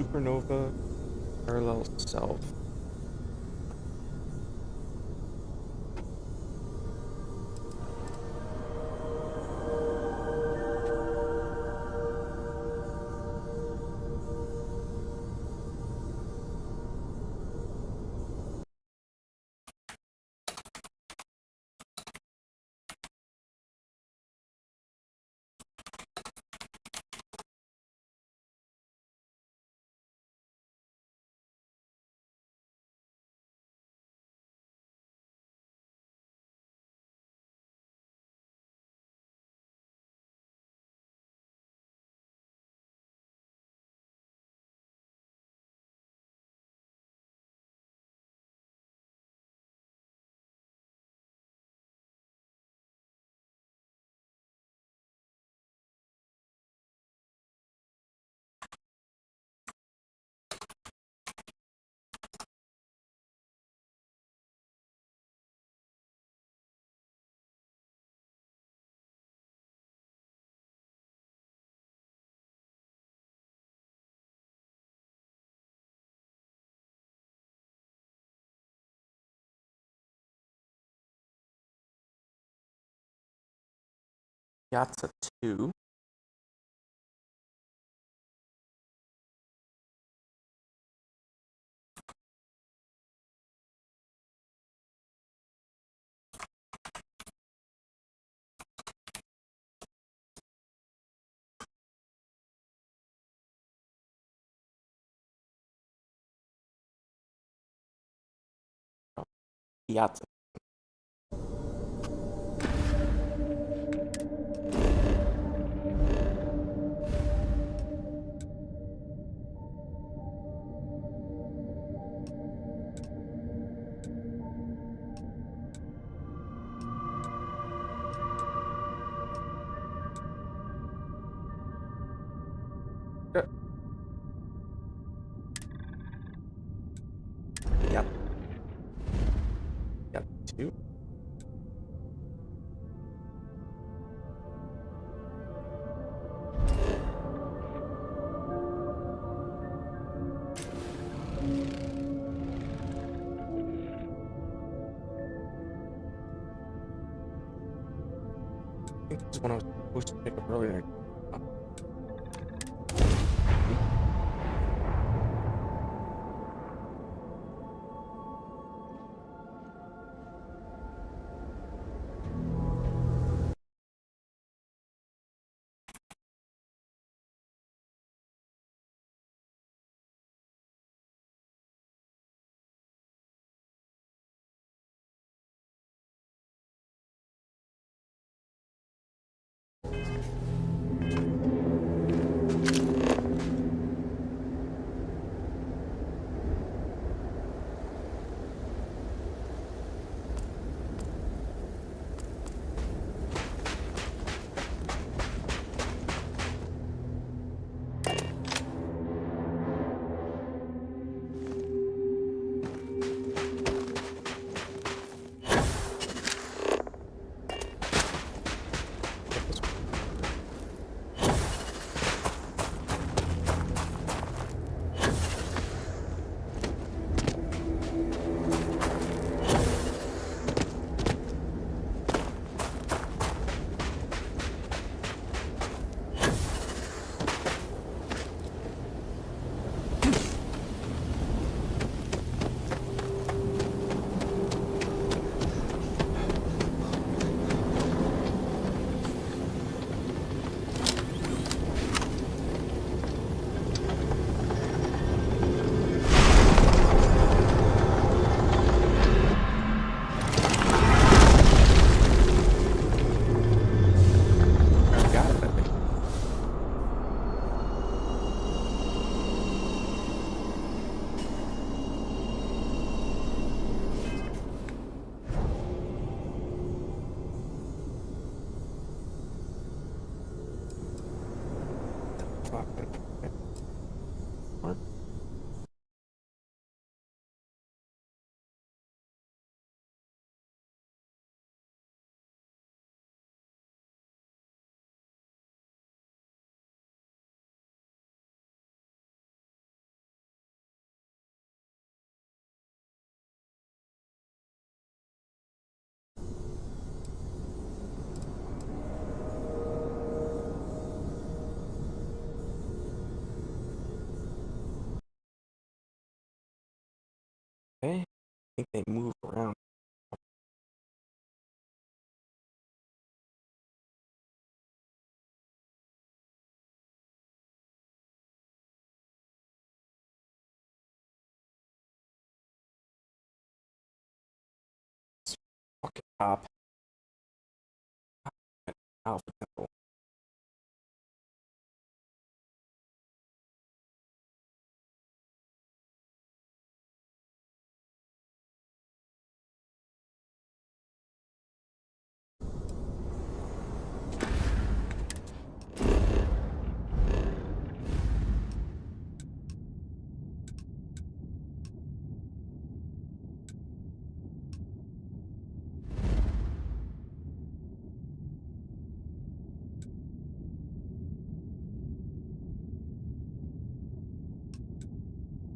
supernova parallel self. Piazza 2. Oh, Piazza. Uh, Piazza 2. I think this is one I was supposed to pick up earlier. think they move around. It's fucking top. Alpha Temple.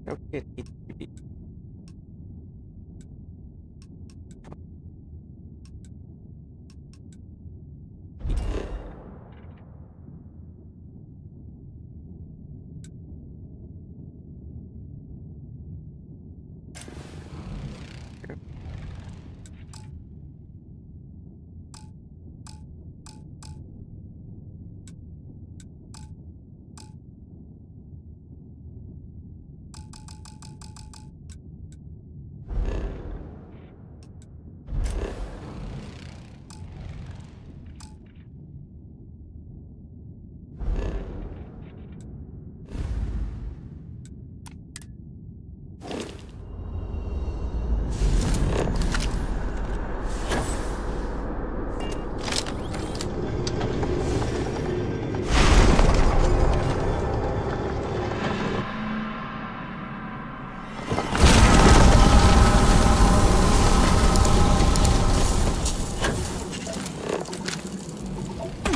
Okay, it's HTTP.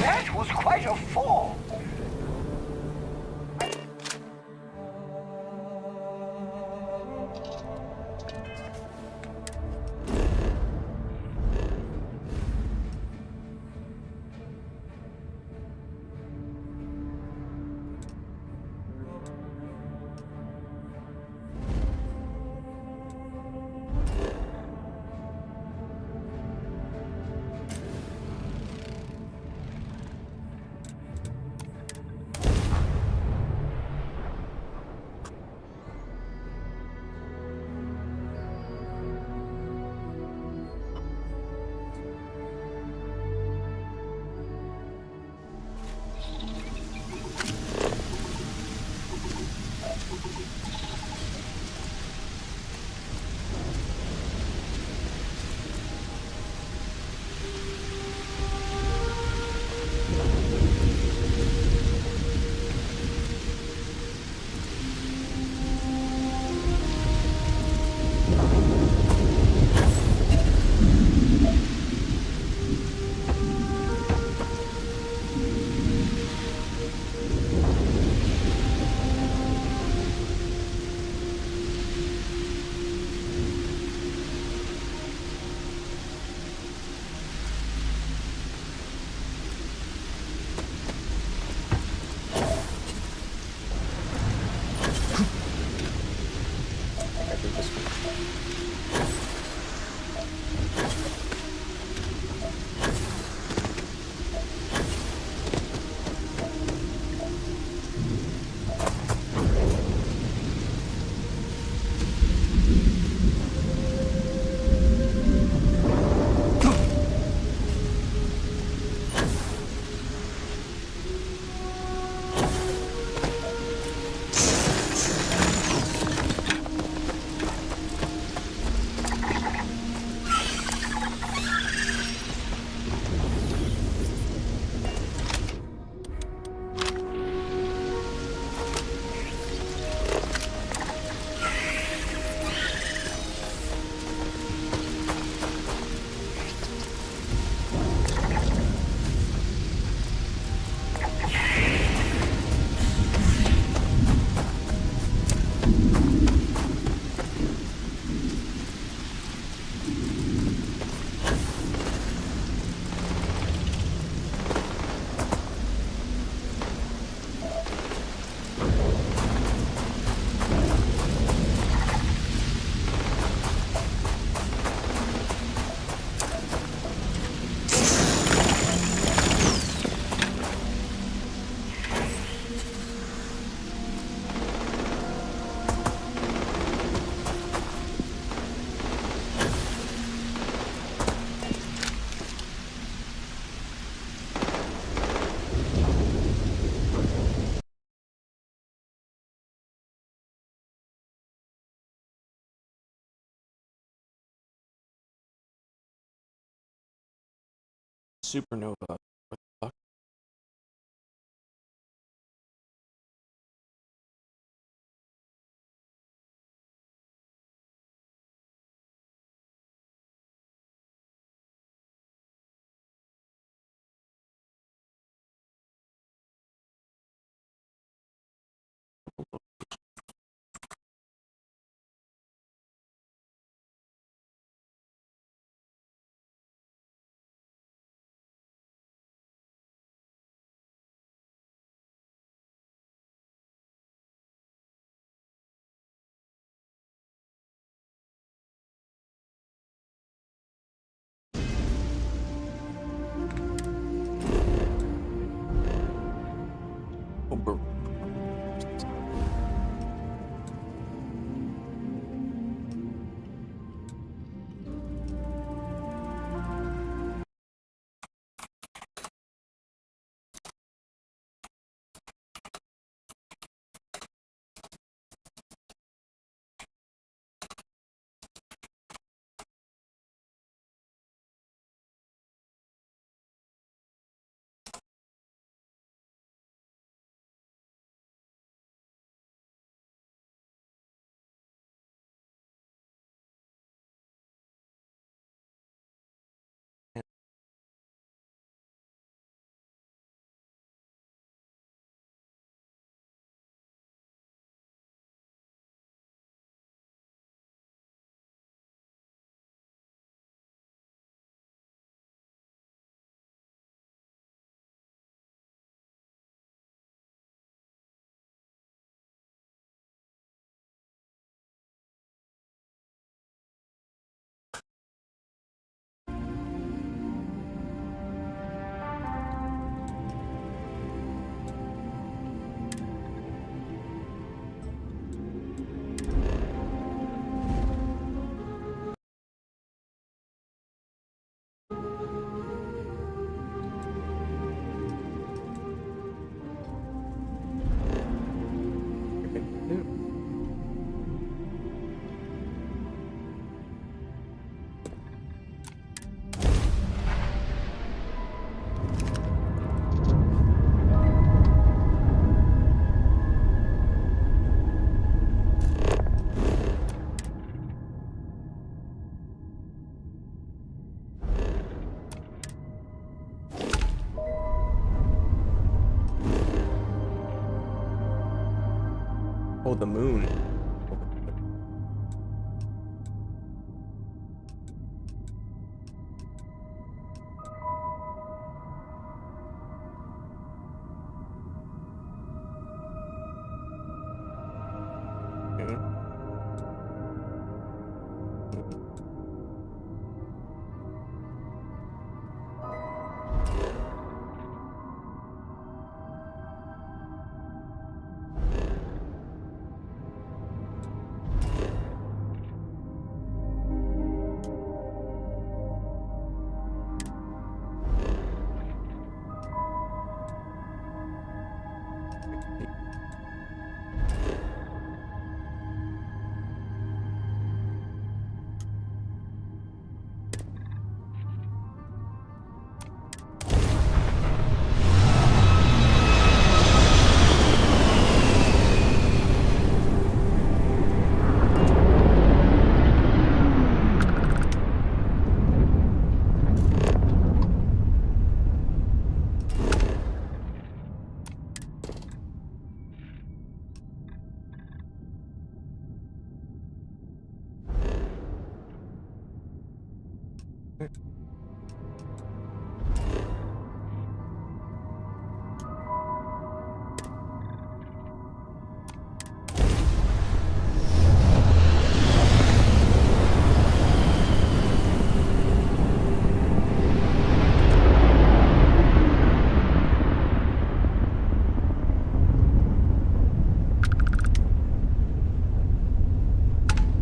That was quite a fall. Supernova. What the fuck? Oh, Oh, the moon. Moon.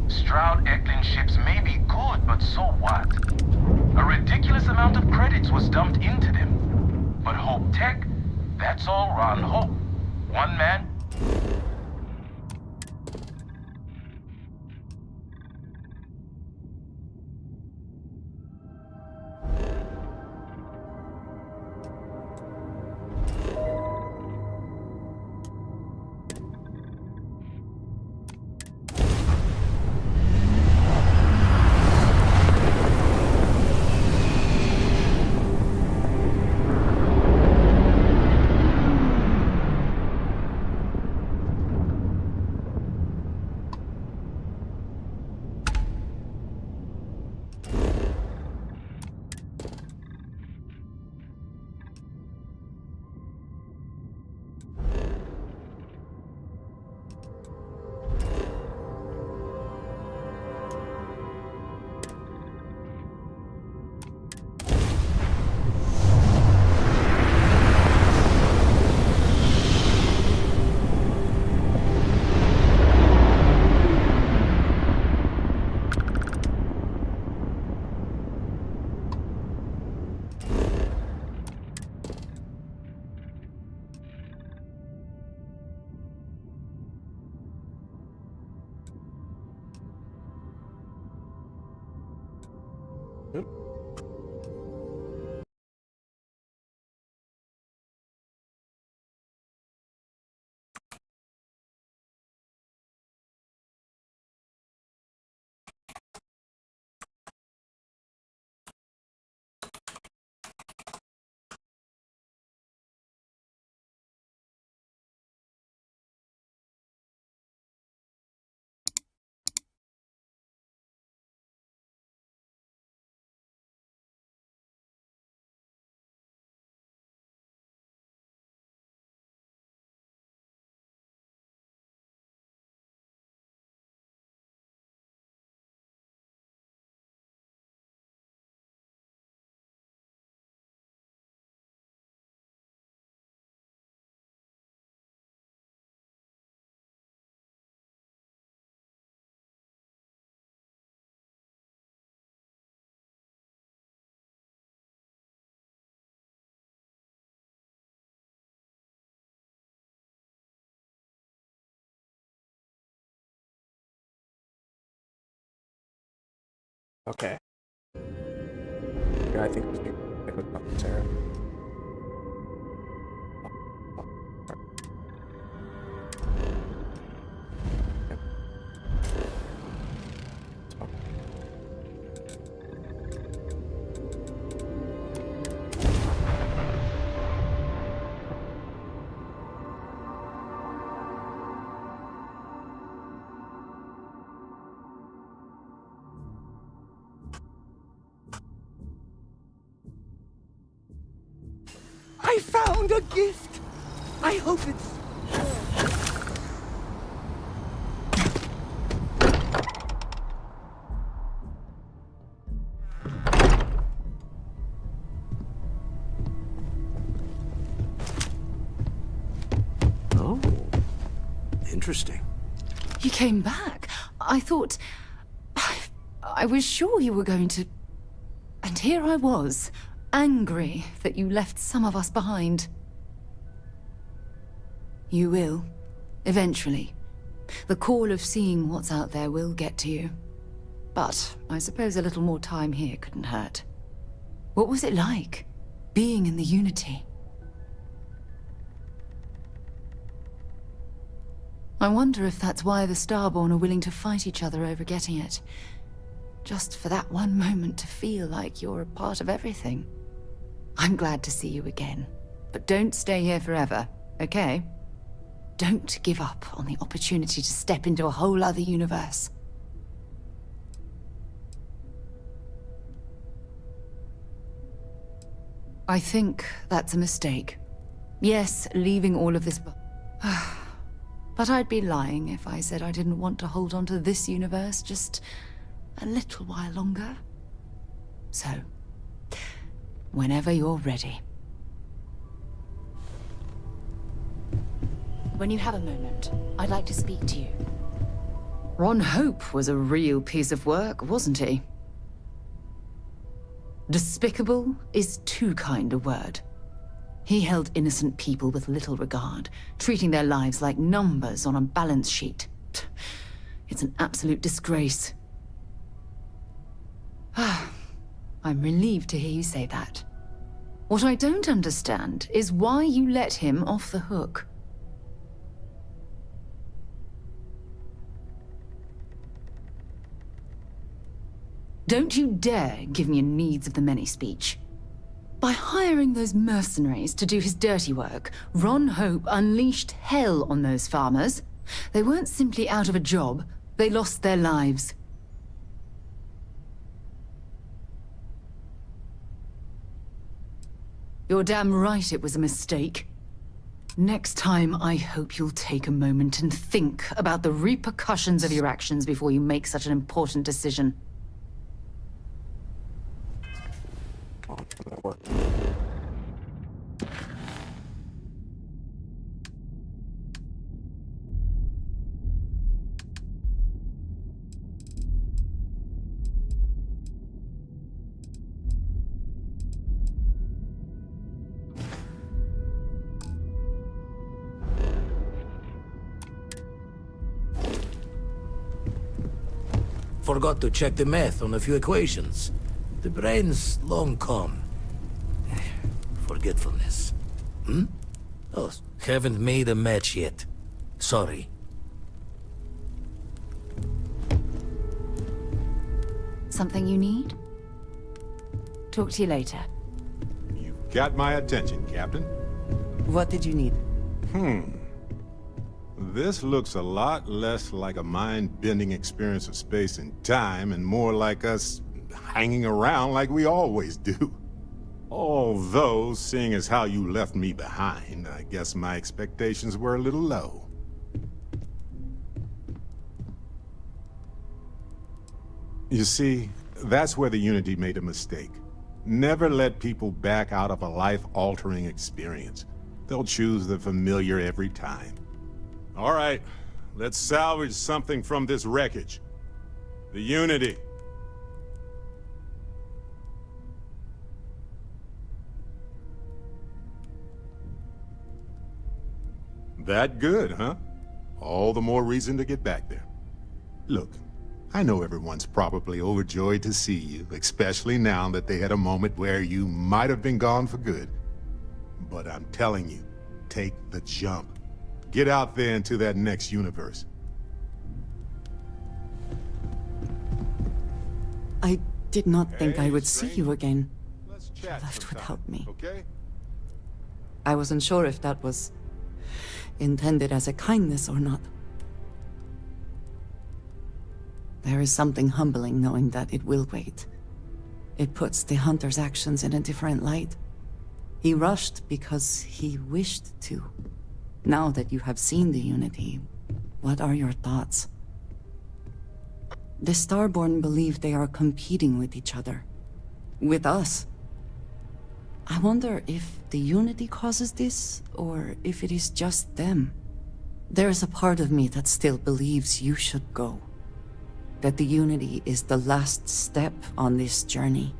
Stroud-Eklund ships may be good, but so what? A ridiculous amount of credits was dumped into them. But Hope Tech, that's all Ron Hope. One man. Okay. Yeah, I think we should stick with Dr. Sarah. Yep. So, I found a gift. I hope it's... Oh, interesting. You came back. I thought... I was sure you were going to... And here I was, angry that you left some of us behind. You will. Eventually. The call of seeing what's out there will get to you. But I suppose a little more time here couldn't hurt. What was it like, being in the Unity? I wonder if that's why the Starborn are willing to fight each other over getting it. Just for that one moment to feel like you're a part of everything. I'm glad to see you again. But don't stay here forever, okay? Don't give up on the opportunity to step into a whole other universe. I think that's a mistake. Yes, leaving all of this... But I'd be lying if I said I didn't want to hold on to this universe just a little while longer. So, whenever you're ready. When you have a moment, I'd like to speak to you. Ron Hope was a real piece of work, wasn't he? Despicable is too kind a word. He held innocent people with little regard, treating their lives like numbers on a balance sheet. It's an absolute disgrace. I'm relieved to hear you say that. What I don't understand is why you let him off the hook. Don't you dare give me a needs of the many speech. By hiring those mercenaries to do his dirty work, Ron Hope unleashed hell on those farmers. They weren't simply out of a job, they lost their lives. You're damn right it was a mistake. Next time, I hope you'll take a moment and think about the repercussions of your actions before you make such an important decision. oh, that worked. Forgot to check the math on a few equations. The brain's long gone. Forgetfulness. Oh, haven't made a match yet. Sorry. Something you need? Talk to you later. You've got my attention, Captain. What did you need? This looks a lot less like a mind-bending experience of space and time, and more like us hanging around like we always do. Although, seeing as how you left me behind, I guess my expectations were a little low. You see, that's where the Unity made a mistake. Never let people back out of a life-altering experience. They'll choose the familiar every time. All right, let's salvage something from this wreckage. The Unity. That good, huh? All the more reason to get back there. Look, I know everyone's probably overjoyed to see you, especially now that they had a moment where you might have been gone for good. But I'm telling you, take the jump. Get out there into that next universe. I did not think I would see stranger. you again. Let's chat Left sometime, without me. okay? I wasn't sure if that was intended as a kindness or not. There is something humbling knowing that it will wait. It puts the hunter's actions in a different light. He rushed because he wished to. Now that you have seen the Unity, what are your thoughts? The Starborn believe they are competing with each other. With us. I wonder if the Unity causes this, or if it is just them. There is a part of me that still believes you should go. That the Unity is the last step on this journey.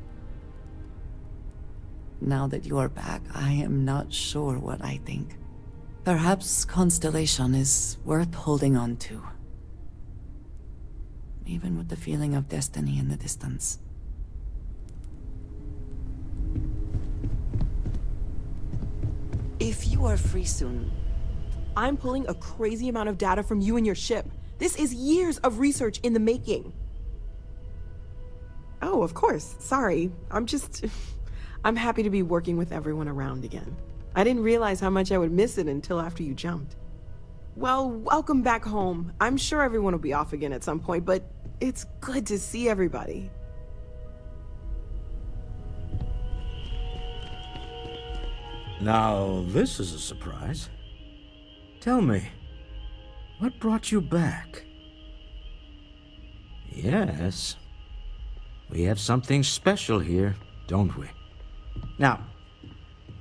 Now that you are back, I am not sure what I think. Perhaps Constellation is worth holding on to. Even with the feeling of destiny in the distance. If you are free soon, I'm pulling a crazy amount of data from you and your ship. This is years of research in the making. Oh, of course. Sorry. I'm happy to be working with everyone around again. I didn't realize how much I would miss it until after you jumped. Well, welcome back home. I'm sure everyone will be off again at some point, but it's good to see everybody. Now, this is a surprise. Tell me, what brought you back? Yes, we have something special here, don't we? Now,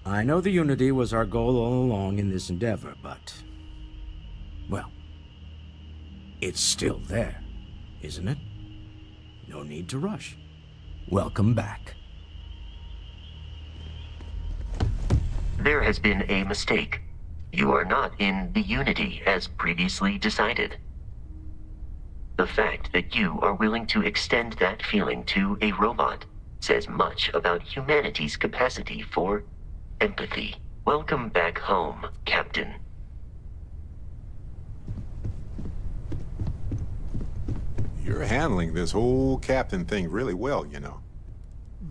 I know the Unity was our goal all along in this endeavor, but... well, it's still there, isn't it? No need to rush. Welcome back. There has been a mistake. You are not in the Unity as previously decided. The fact that you are willing to extend that feeling to a robot says much about humanity's capacity for empathy. Welcome back home, Captain. You're handling this whole captain thing really well, you know.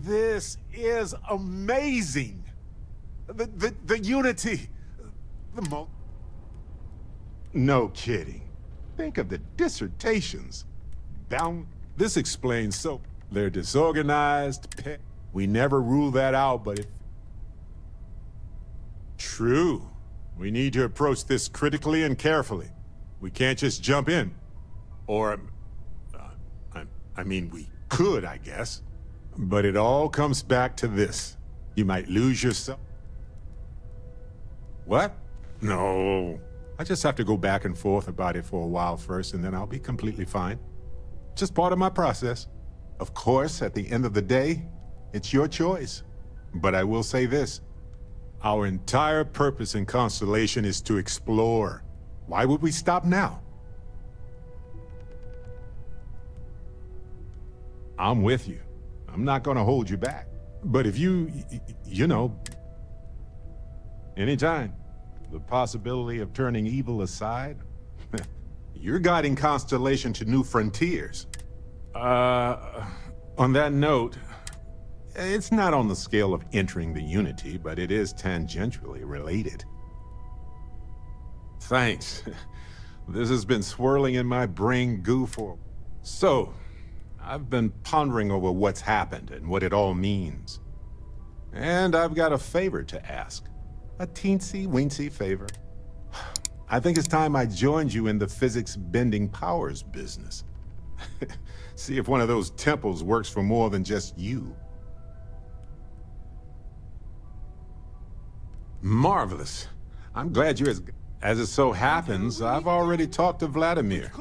This is amazing! The Unity! No kidding. Think of the dissertations. This explains so... They're disorganized, we never rule that out, but if... True. We need to approach this critically and carefully. We can't just jump in. Or... I mean, we could, I guess. But it all comes back to this. You might lose yourself. What? No. I just have to go back and forth about it for a while first, and then I'll be completely fine. Just part of my process. Of course, at the end of the day, it's your choice. But I will say this. Our entire purpose in Constellation is to explore. Why would we stop now? I'm with you. I'm not gonna hold you back. But if you know, anytime, the possibility of turning evil aside, you're guiding Constellation to new frontiers. On that note, it's not on the scale of entering the Unity, but it is tangentially related. Thanks. This has been swirling in my brain goo for... So, I've been pondering over what's happened and what it all means. And I've got a favor to ask. A teensy-weensy favor. I think it's time I joined you in the physics-bending powers business. See if one of those temples works for more than just you. Marvelous. I'm glad you're as it so happens, I've already talked to Vladimir.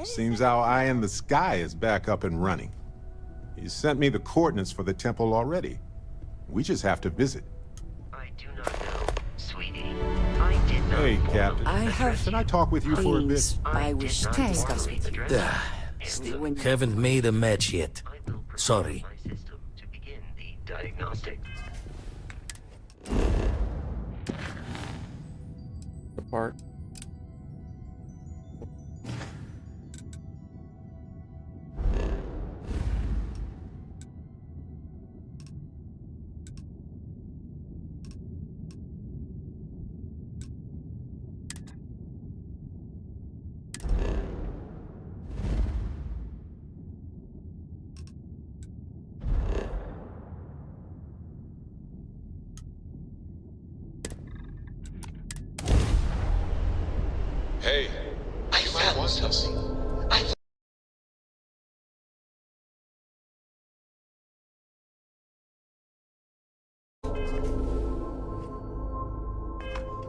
Seems our eye in the sky is back up and running. He sent me the coordinates for the temple already. We just have to visit. I do not know, sweetie. I did not... Hey, Captain. I have Can I talk with you for a bit? things I wish to discuss with you. Still, Haven't made a match yet. I will prepare Sorry. my system to begin the diagnostic. The part. Hey, I you might found want this. something. I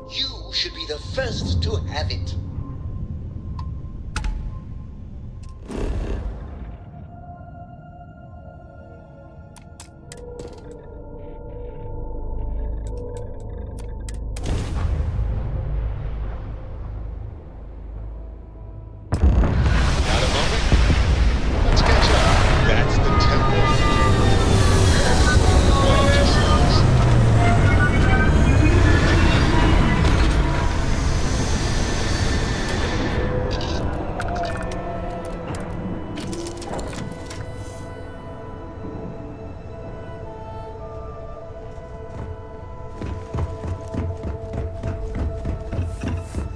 You should be the first to have it. Got a moment? Let's catch up. That's the temple.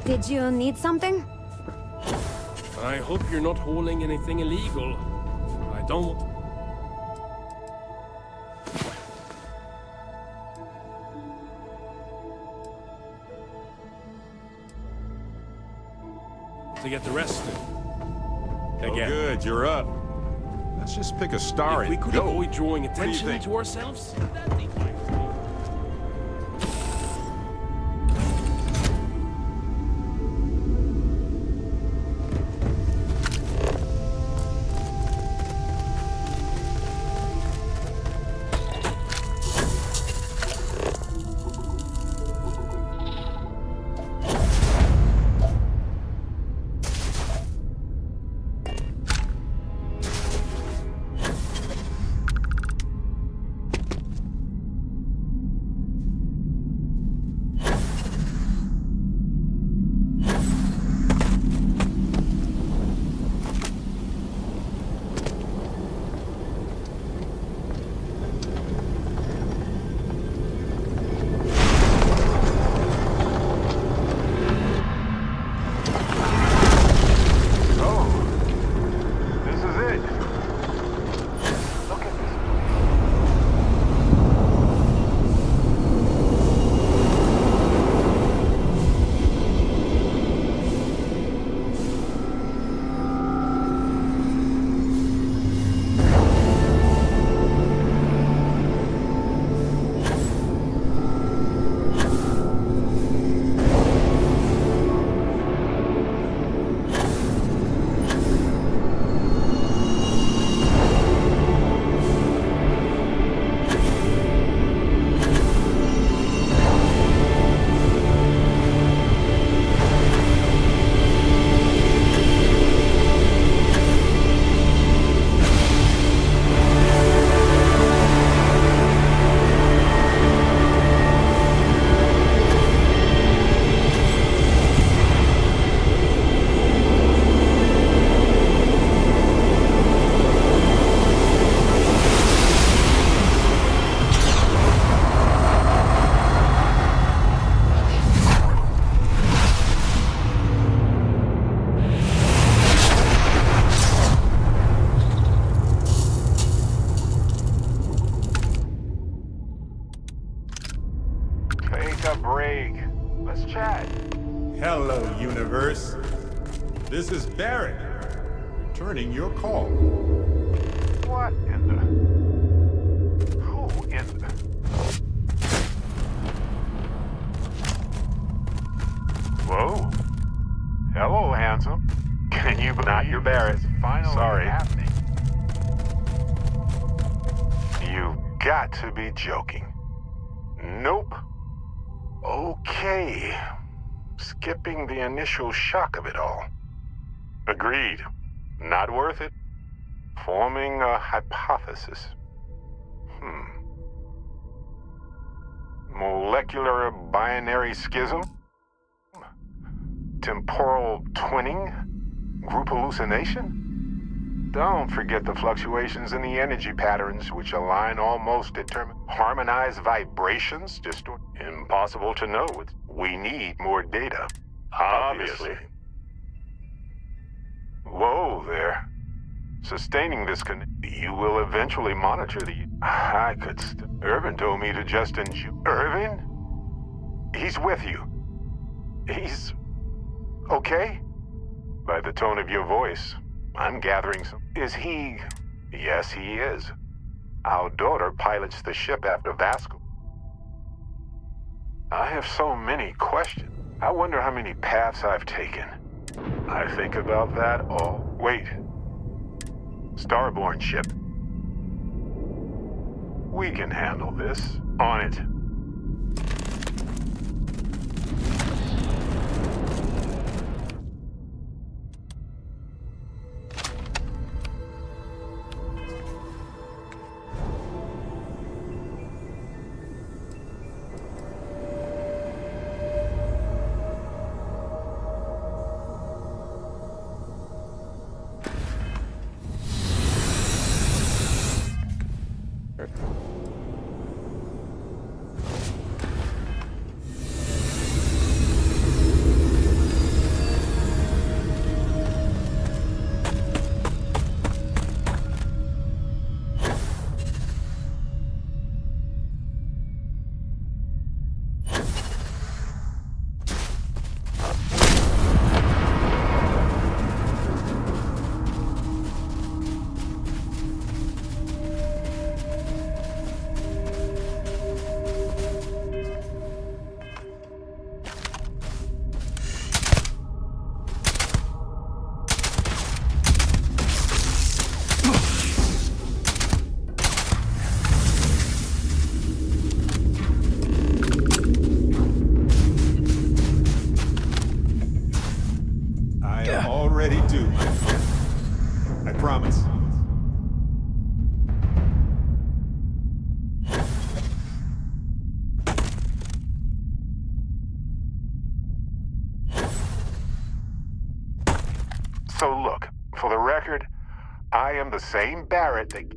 Did you need something? I hope you're not hauling anything illegal. I don't. To get arrested. Oh, Again. good, you're up. Let's just pick a star If we and could go. avoid drawing do you attention think? to ourselves, that'd be fine with me. Take a break. Let's chat. Hello, universe. This is Barrett, returning your call. What in the... Who in the... Whoa. Hello, handsome. Can you... Not your Barrett. Sorry. Happening. You got to be joking. Nope. Okay. Skipping the initial shock of it all. Agreed. Not worth it? Forming a hypothesis. Molecular binary schism? Temporal twinning? Group hallucination? Don't forget the fluctuations in the energy patterns, which align almost determined. Harmonized vibrations? Just impossible to know. We need more data. Obviously. Whoa there. Sustaining this you will eventually monitor the... I could... Irvin told me to just enjoy... Irvin? He's with you. He's... okay? By the tone of your voice, I'm gathering some... Is he... Yes, he is. Our daughter pilots the ship after Vasco. I have so many questions. I wonder how many paths I've taken. I think about that all... Wait. Starborn ship. We can handle this. On it. So look, for the record, I am the same Barrett that...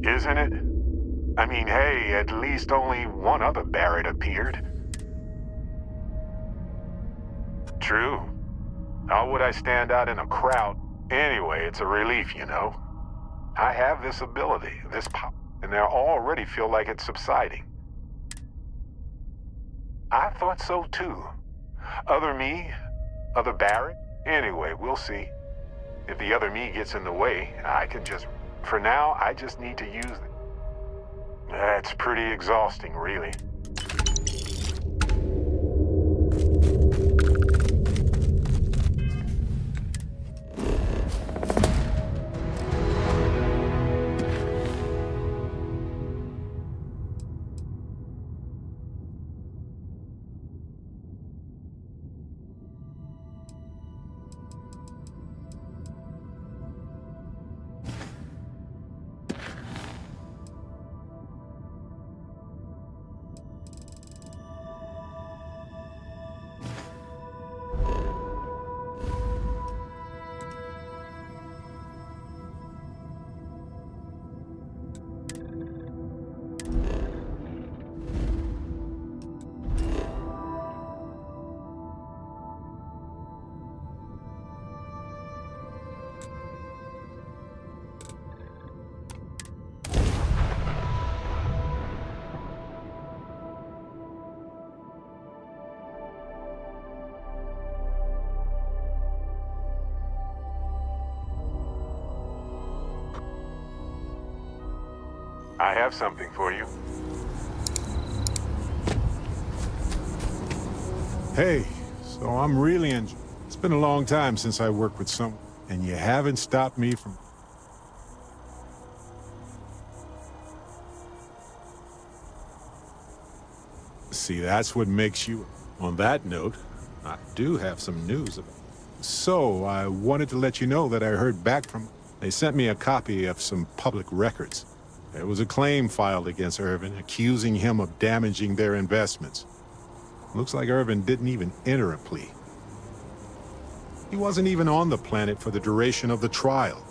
Isn't it? I mean, hey, at least only one other Barrett appeared. True. How would I stand out in a crowd? Anyway, it's a relief, you know. I have this ability, this power, and I already feel like it's subsiding. I thought so too. Other me? Other Barrett? Anyway, we'll see. If the other me gets in the way, I can just... For now, I just need to use it. That's pretty exhausting, really. I have something for you. Hey, so I'm really enjoying... It's been a long time since I worked with someone, and you haven't stopped me from... See, that's what makes you... On that note, I do have some news about... So, I wanted to let you know that I heard back from... They sent me a copy of some public records. There was a claim filed against Irvin, accusing him of damaging their investments. Looks like Irvin didn't even enter a plea. He wasn't even on the planet for the duration of the trial.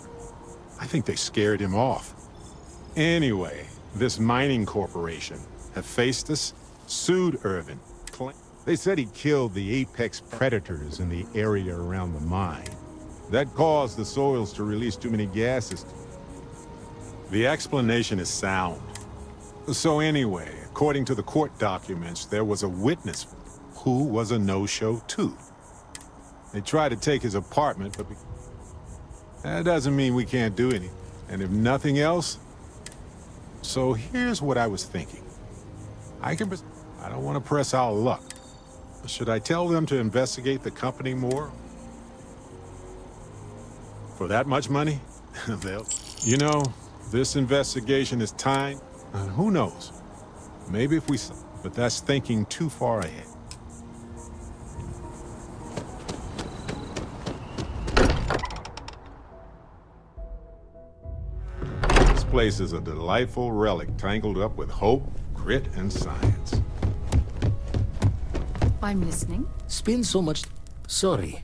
I think they scared him off. Anyway, this mining corporation have faced us, sued Irvin. They said he killed the apex predators in the area around the mine. That caused the soils to release too many gases. The explanation is sound. So anyway, according to the court documents, there was a witness who was a no-show too. They tried to take his apartment, but that doesn't mean we can't do anything. And if nothing else, so here's what I was thinking. I don't want to press our luck. Should I tell them to investigate the company more? For that much money? They'll... You know, this investigation is time, and who knows? Maybe if we... But that's thinking too far ahead. This place is a delightful relic tangled up with hope, grit, and science. I'm listening. Spend so much... Sorry.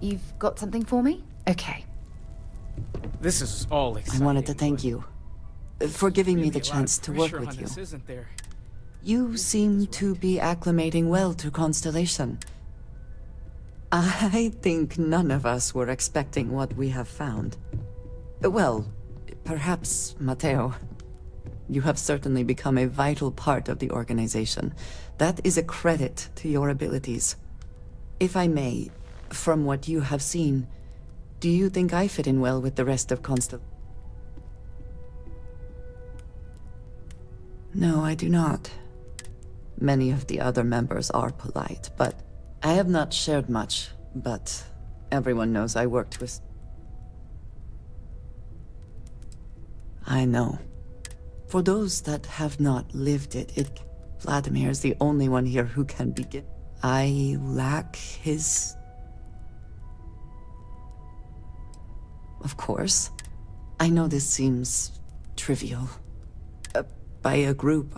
You've got something for me? Okay. This is all exciting. I wanted to thank you for giving me the chance to work with you. Isn't there? You seem to be acclimating well to Constellation. I think none of us were expecting what we have found. Well, perhaps Matteo. You have certainly become a vital part of the organization. That is a credit to your abilities. If I may, from what you have seen, do you think I fit in well with the rest of Constellation? No, I do not. Many of the other members are polite, but I have not shared much, but everyone knows I worked with... I know. For those that have not lived it, Vladimir is the only one here who can begin. I lack his... Of course. I know this seems trivial. By a group,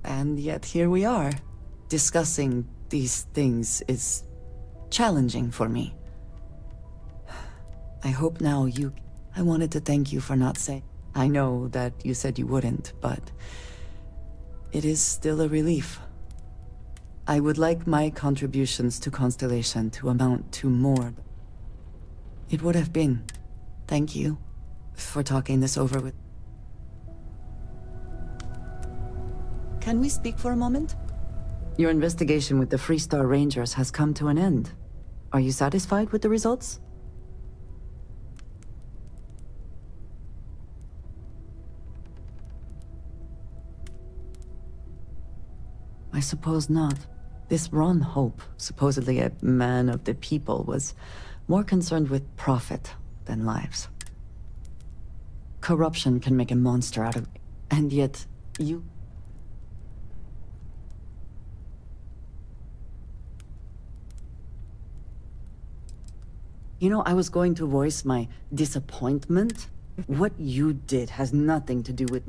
And yet here we are. Discussing these things is challenging for me. I hope now you... I wanted to thank you for not saying... I know that you said you wouldn't, but... It is still a relief. I would like my contributions to Constellation to amount to more. It would have been. Thank you for talking this over with... Can we speak for a moment? Your investigation with the Freestar Rangers has come to an end. Are you satisfied with the results? I suppose not. This Ron Hope, supposedly a man of the people, was more concerned with profit than lives. Corruption can make a monster out of... And yet, you... You know, I was going to voice my disappointment. What you did has nothing to do with...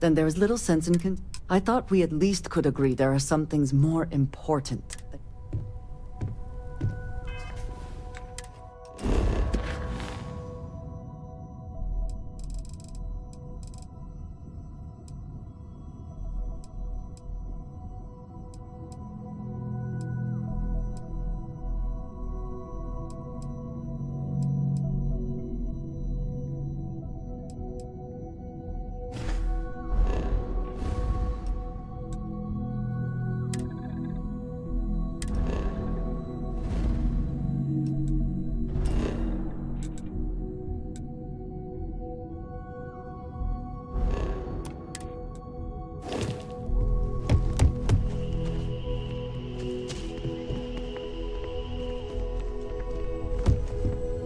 Then there is little sense in... I thought we at least could agree there are some things more important.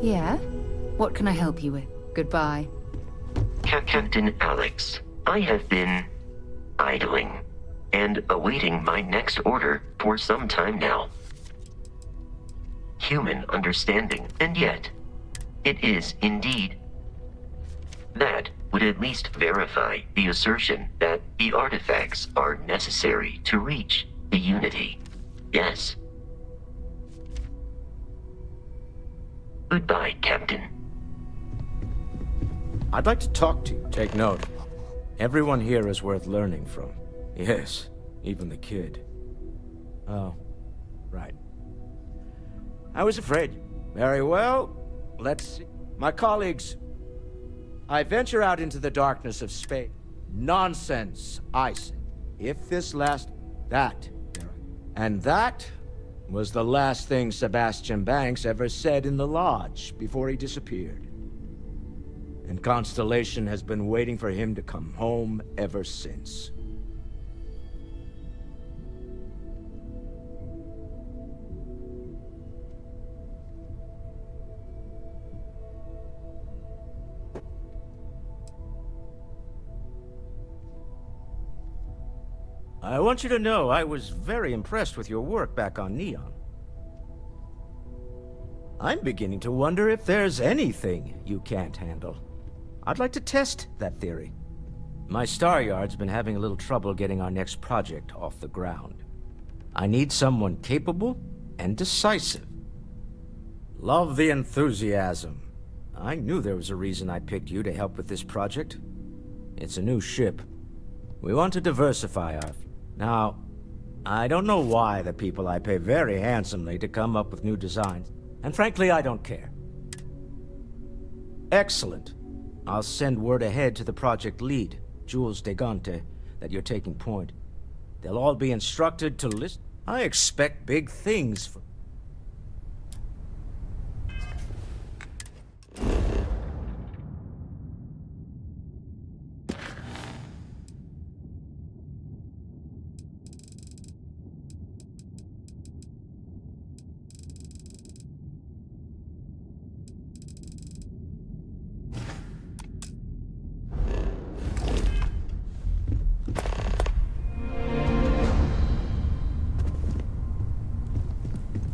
Yeah? What can I help you with? Goodbye. Captain Alex, I have been idling. and awaiting my next order for some time now. Human understanding, and yet, it is indeed. That would at least verify the assertion that the artifacts are necessary to reach the Unity. Yes. Goodbye, Captain. I'd like to talk to you. Take note. Everyone here is worth learning from. Yes, even the kid. Oh, right. I was afraid. Very well. Let's see. My colleagues, I venture out into the darkness of space. Nonsense, I say. If this last... That. And that was the last thing Sebastian Banks ever said in the lodge before he disappeared. And Constellation has been waiting for him to come home ever since. I want you to know I was very impressed with your work back on Neon. I'm beginning to wonder if there's anything you can't handle. I'd like to test that theory. My Star Yard's been having a little trouble getting our next project off the ground. I need someone capable and decisive. Love the enthusiasm. I knew there was a reason I picked you to help with this project. It's a new ship. We want to diversify our... Now, I don't know why the people I pay very handsomely to come up with new designs, and frankly, I don't care. Excellent. I'll send word ahead to the project lead, Jules Degante, that you're taking point. They'll all be instructed to listen. I expect big things from...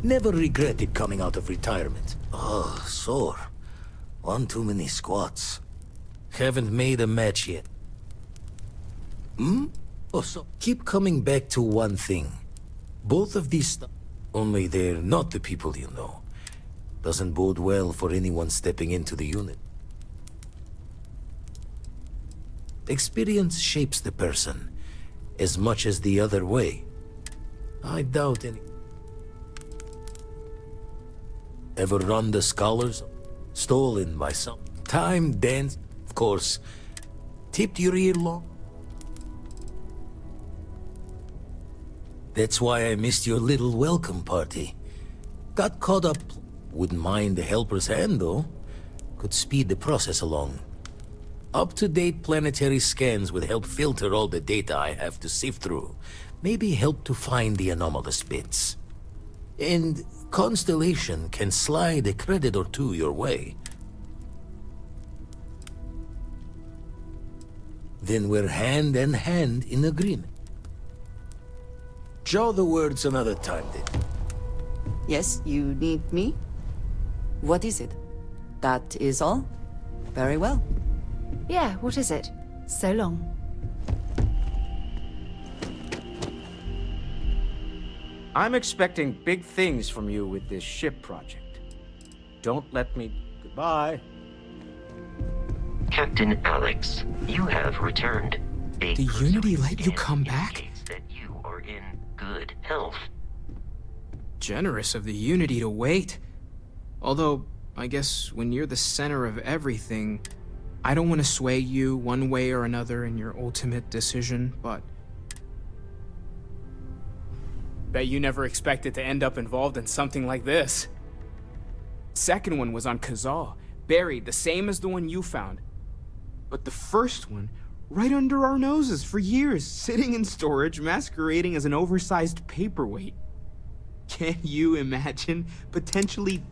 Never regretted coming out of retirement. Oh, sore. One too many squats. Haven't made a match yet. Hmm? Oh, so keep coming back to one thing. Both of these only they're not the people you know. Doesn't bode well for anyone stepping into the unit. Experience shapes the person, as much as the other way. I doubt any... Ever run the scholars? Stolen by some... Time dance, of course. Tipped your ear long? That's why I missed your little welcome party. Got caught up. Wouldn't mind a helper's hand, though. Could speed the process along. Up-to-date planetary scans would help filter all the data I have to sift through. Maybe help to find the anomalous bits. And Constellation can slide a credit or two your way. Then we're hand in hand in agreement. Jaw the words another time, then. Yes, you need me? What is it? That is all? Very well. Yeah, what is it? So long. I'm expecting big things from you with this ship project. Don't let me... Goodbye. Captain Alex, you have returned. The Unity let you come back? That you are in good health. Generous of the Unity to wait. Although, I guess when you're the center of everything, I don't want to sway you one way or another in your ultimate decision, but... Bet you never expected to end up involved in something like this. Second one was on Kazal, buried the same as the one you found. But the first one, right under our noses for years, sitting in storage, masquerading as an oversized paperweight. Can you imagine potentially...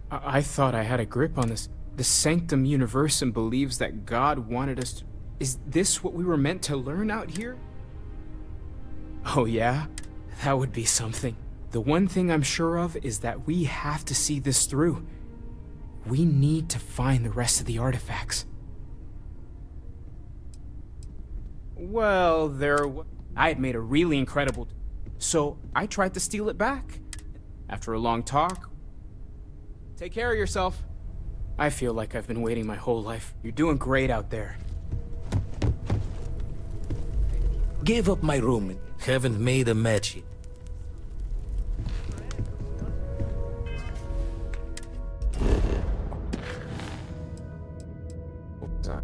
I thought I had a grip on this. The Sanctum Universum believes that God wanted us to... Is this what we were meant to learn out here? Oh yeah? That would be something. The one thing I'm sure of is that we have to see this through. We need to find the rest of the artifacts. Well, I had made a really incredible... So I tried to steal it back. After a long talk... Take care of yourself. I feel like I've been waiting my whole life. You're doing great out there. Gave up my room. Haven't made a match yet. What was that?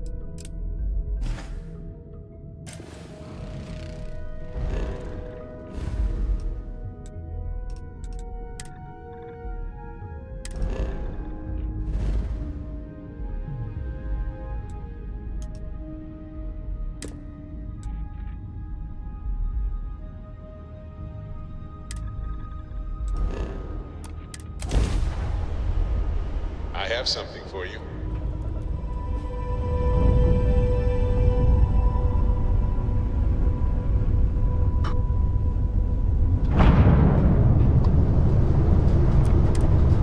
I have something for you.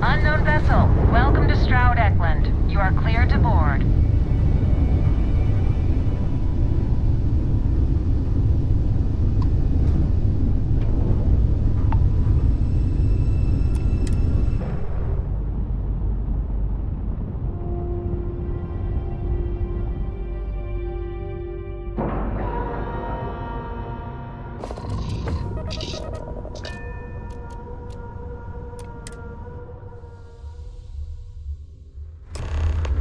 Unknown vessel, welcome to Stroud Eklund. You are cleared to board.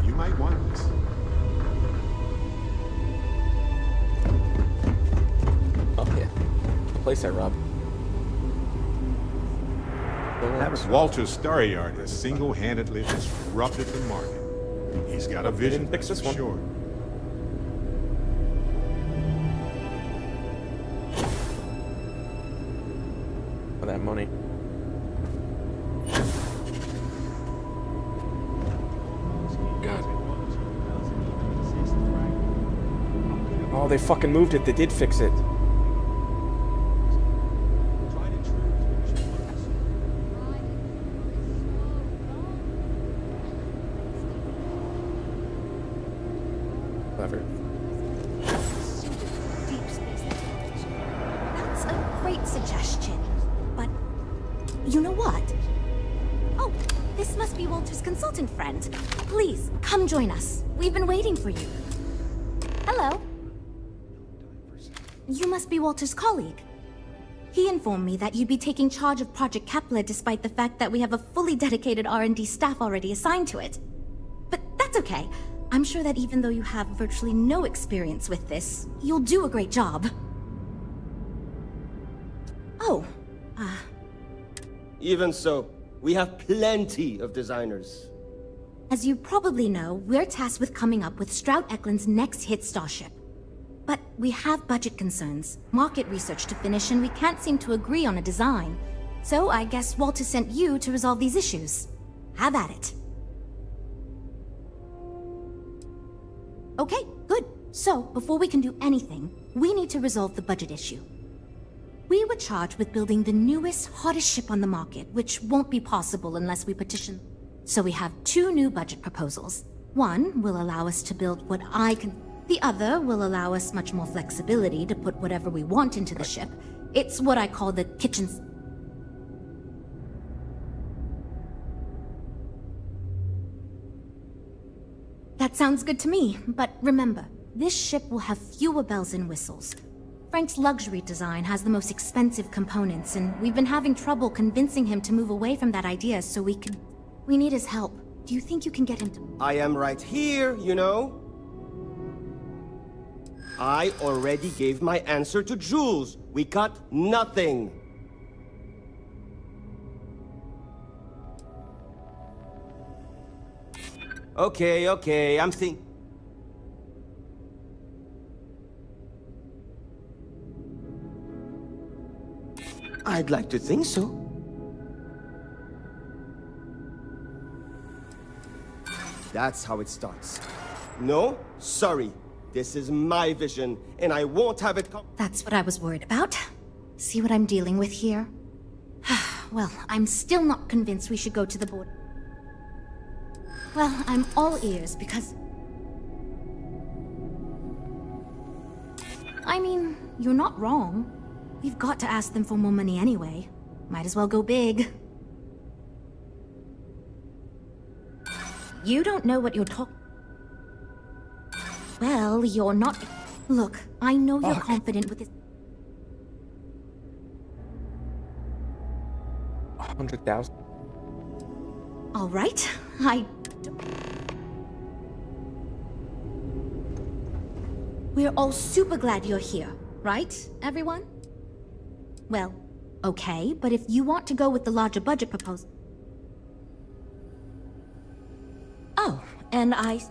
You might want this. Oh yeah. The place I robbed. Walter's Starry Yard has single-handedly disrupted the market. He's got a vision, didn't fix that's this for one. sure. For that money. God. Oh, they fucking moved it. They did fix it. Clever. Deep space exploration. That's a great suggestion. But you know what? Oh, this must be Walter's consultant friend. Please, come join us. We've been waiting for you. Hello. You must be Walter's colleague. He informed me that you'd be taking charge of Project Kepler despite the fact that we have a fully dedicated R&D staff already assigned to it. But that's okay. I'm sure that even though you have virtually no experience with this, you'll do a great job. Oh, Even so, we have plenty of designers. as you probably know, we're tasked with coming up with Stroud Eklund's next hit starship. But we have budget concerns, market research to finish, and we can't seem to agree on a design. So I guess Walter sent you to resolve these issues. Have at it. Okay, good. So, before we can do anything, we need to resolve the budget issue. We were charged with building the newest, hottest ship on the market, which won't be possible unless we petition. So we have two new budget proposals. One will allow us to build what I can... The other will allow us much more flexibility to put whatever we want into the ship. It's what I call the kitchen... That sounds good to me, but remember, this ship will have fewer bells and whistles. Frank's luxury design has the most expensive components, and we've been having trouble convincing him to move away from that idea so we could... We need his help. Do you think you can get him to... I am right here, you know. I already gave my answer to Jules. We got nothing. Okay, I'm think... I'd like to think so. That's how it starts. No, sorry. This is my vision, and I won't have it That's what I was worried about. See what I'm dealing with here? Well, I'm still not convinced we should go to the board. Well, I'm all ears because... I mean, you're not wrong. We've got to ask them for more money anyway. Might as well go big. You don't know what you're talking... Well, you're not... Look, I know you're confident with this... 100,000. All right, We're all super glad you're here, right, everyone? Well, okay, but if you want to go with the larger budget proposal... Oh, and I...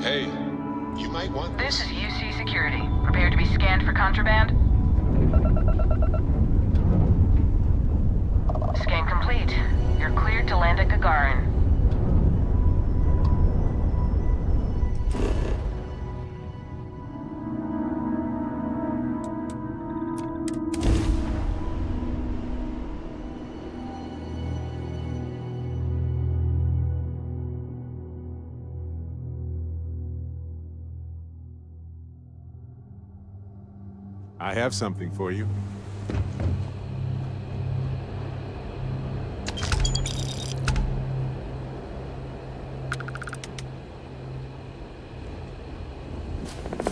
Hey, you might want This is UC Security. Prepare to be scanned for contraband. Scan complete. You're cleared to land at Gagarin. I have something for you.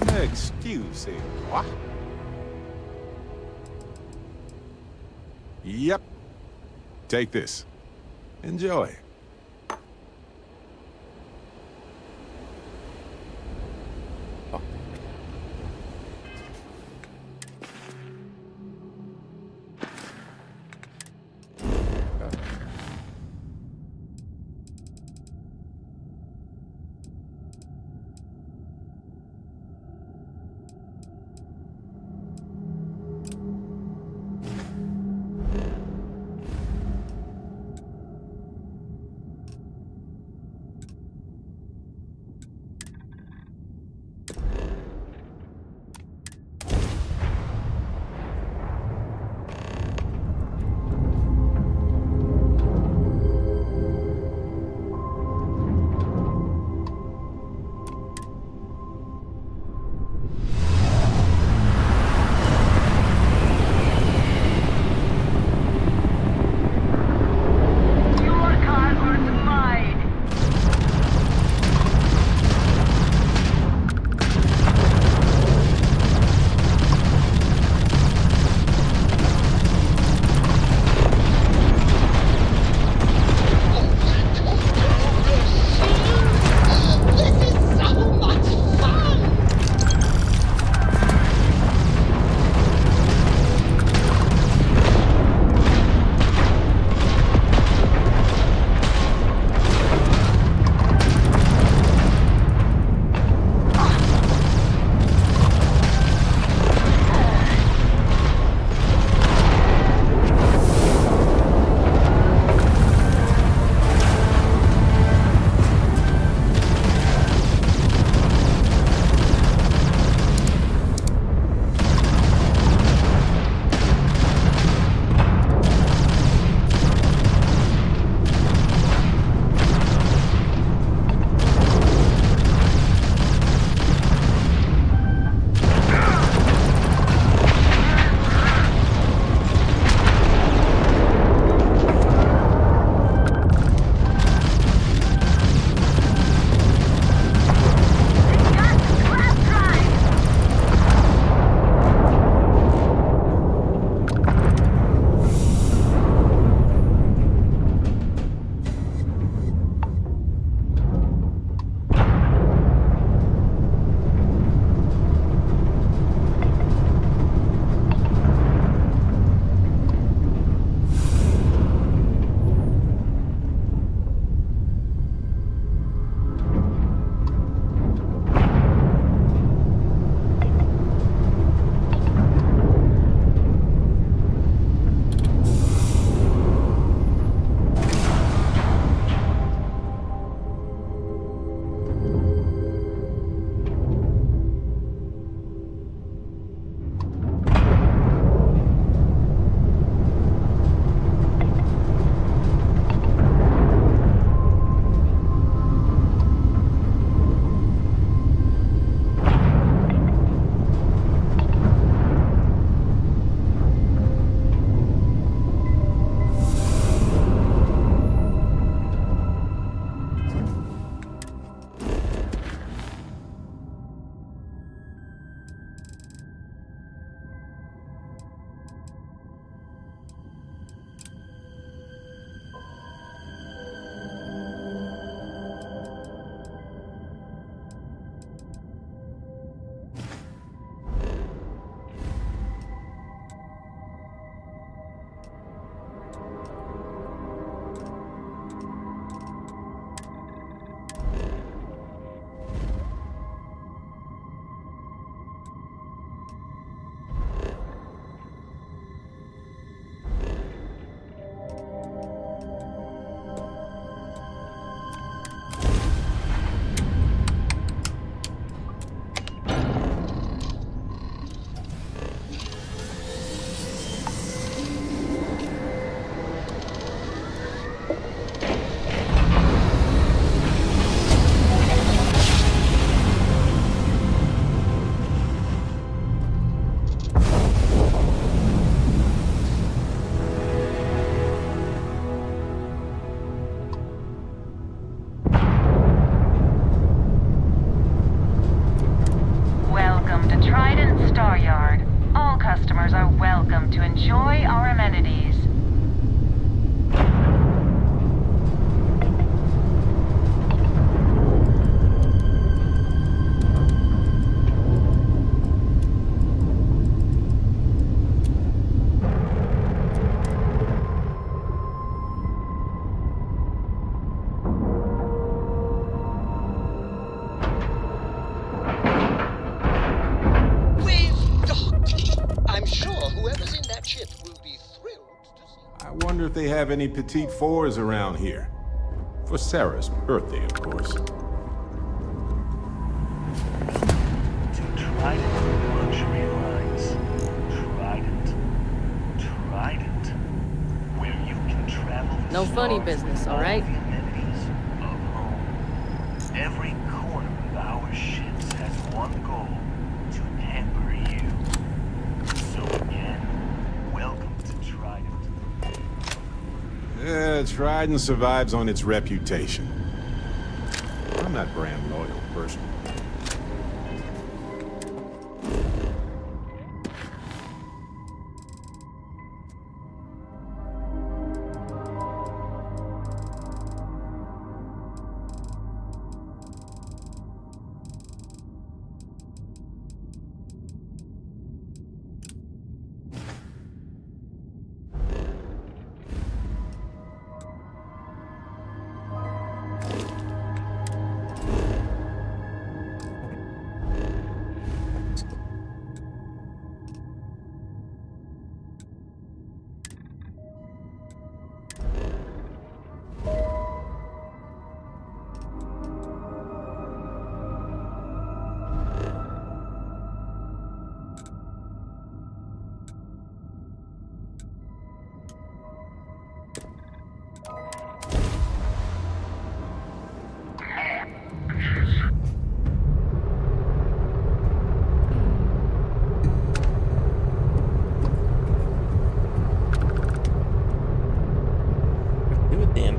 Excusez-moi. Yep. Take this. Enjoy. wonder if they have any petite fours around here. For Sarah's birthday, of course. To Trident luxury lines. Trident. Where you can travel the No funny stars business, with all right? the amenities of home. Every corner of our ships has one goal: to pamper you. So again, welcome to Trident. Yeah, Trident survives on its reputation. I'm not brand loyal, personally. Do it, damn.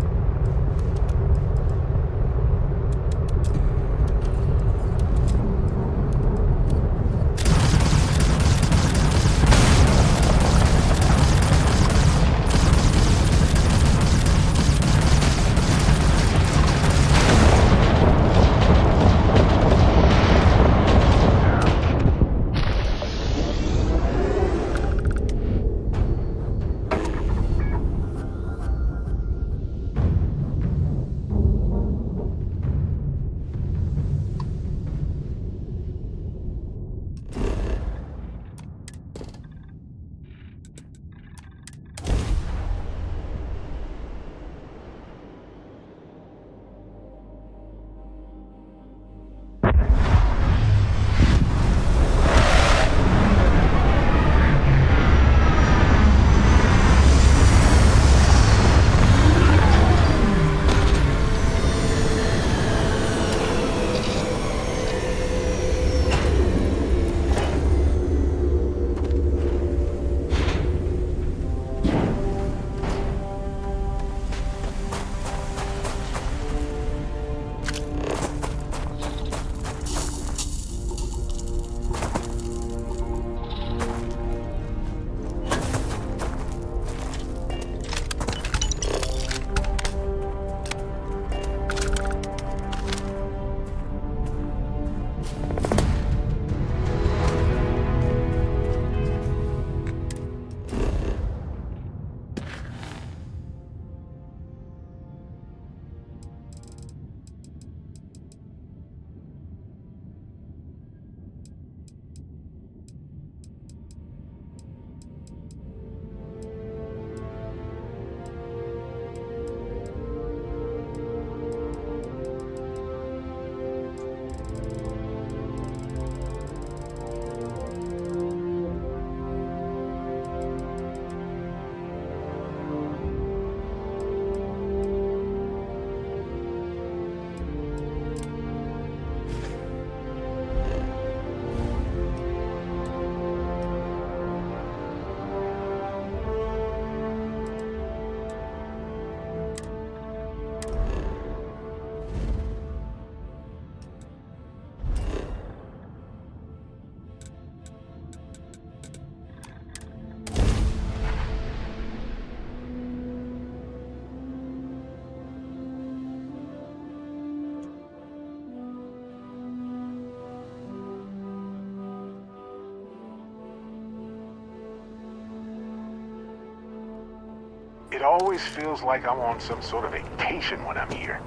It always feels like I'm on some sort of vacation when I'm here.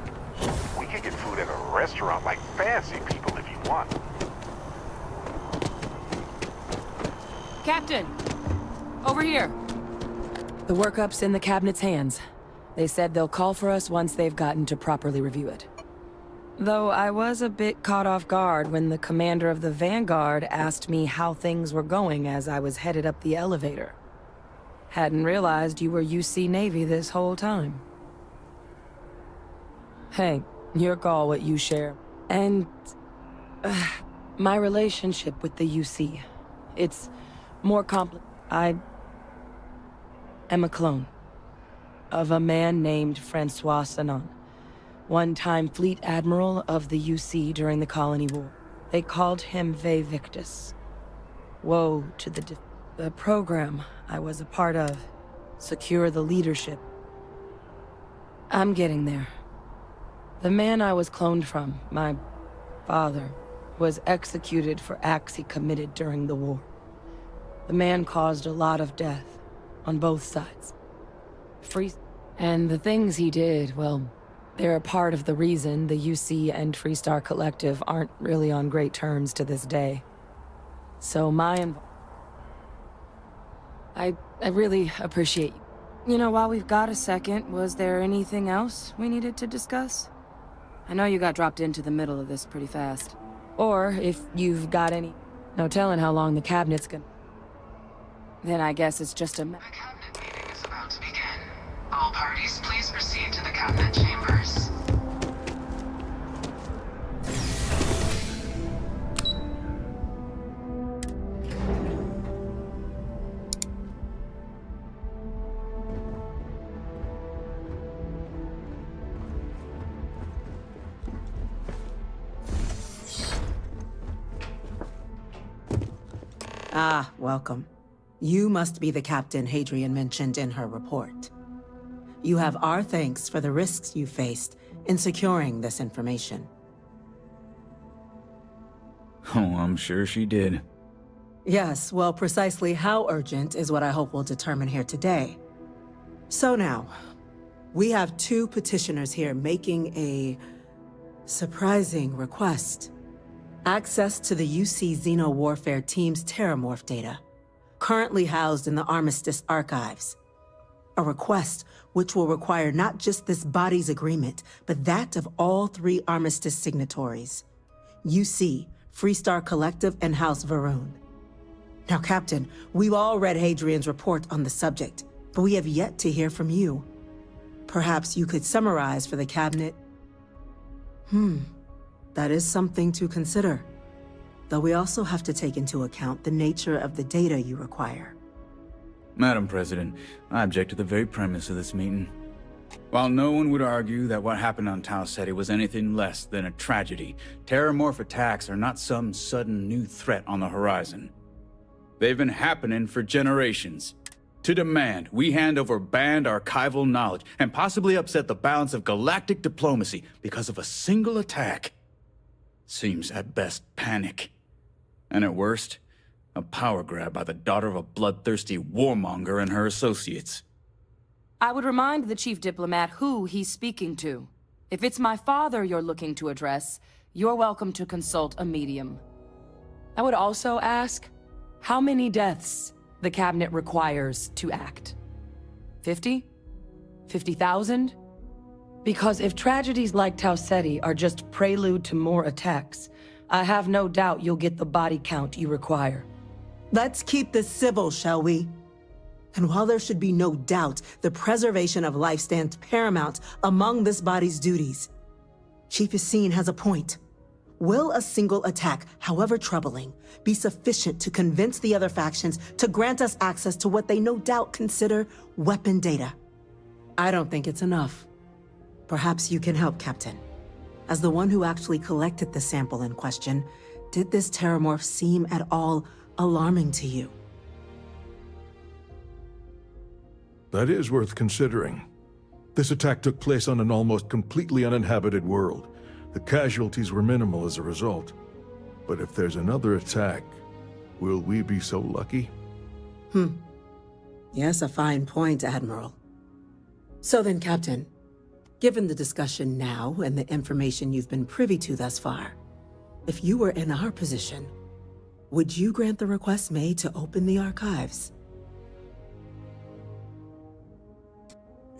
We could get food at a restaurant like fancy people if you want. Captain! Over here! The workup's in the Cabinet's hands. They said they'll call for us once they've gotten to properly review it. Though I was a bit caught off guard when the commander of the Vanguard asked me how things were going as I was headed up the elevator. Hadn't realized you were UC Navy this whole time. Hey, your call what you share. And... my relationship with the UC. It's more complicated. I am a clone of a man named Francois Sanon, one-time fleet admiral of the UC during the Colony War. They called him Ve Victus. Woe to the program I was a part of. Secure the leadership. I'm getting there. The man I was cloned from, my father, was executed for acts he committed during the war. The man caused a lot of death, on both sides. And the things he did, well, they're a part of the reason the UC and Freestar Collective aren't really on great terms to this day. So I really appreciate you. You know, while we've got a second, was there anything else we needed to discuss? I know you got dropped into the middle of this pretty fast. Or if you've got any... No telling how long the Cabinet's gonna... Then I guess it's just a... The Cabinet meeting is about to begin. All parties, please proceed to the Cabinet chambers. Ah, welcome. You must be the captain Hadrian mentioned in her report. You have our thanks for the risks you faced in securing this information. Oh, I'm sure she did. Yes, well, precisely how urgent is what I hope we'll determine here today. So now, we have two petitioners here making a surprising request. Access to the UC Xeno Warfare Team's Terramorph data, currently housed in the Armistice archives. A request which will require not just this body's agreement, but that of all three Armistice signatories. UC, Freestar Collective, and House Varun. Now, Captain, we've all read Hadrian's report on the subject, but we have yet to hear from you. Perhaps you could summarize for the Cabinet. That is something to consider. Though we also have to take into account the nature of the data you require. Madam President, I object to the very premise of this meeting. While no one would argue that what happened on Tau Ceti was anything less than a tragedy, Terramorph attacks are not some sudden new threat on the horizon. They've been happening for generations. To demand we hand over banned archival knowledge and possibly upset the balance of galactic diplomacy because of a single attack seems at best panic. And at worst, a power grab by the daughter of a bloodthirsty warmonger and her associates. I would remind the Chief Diplomat who he's speaking to. If it's my father you're looking to address, you're welcome to consult a medium. I would also ask, how many deaths the Cabinet requires to act? 50? 50,000? Because if tragedies like Tau Ceti are just prelude to more attacks, I have no doubt you'll get the body count you require. Let's keep this civil, shall we? And while there should be no doubt the preservation of life stands paramount among this body's duties, Chief Yassine has a point. Will a single attack, however troubling, be sufficient to convince the other factions to grant us access to what they no doubt consider weapon data? I don't think it's enough. Perhaps you can help, Captain. As the one who actually collected the sample in question, did this Terramorph seem at all alarming to you? That is worth considering. This attack took place on an almost completely uninhabited world. The casualties were minimal as a result. But if there's another attack, will we be so lucky? Yes, a fine point, Admiral. So then, Captain, given the discussion now and the information you've been privy to thus far, if you were in our position, would you grant the request made to open the archives?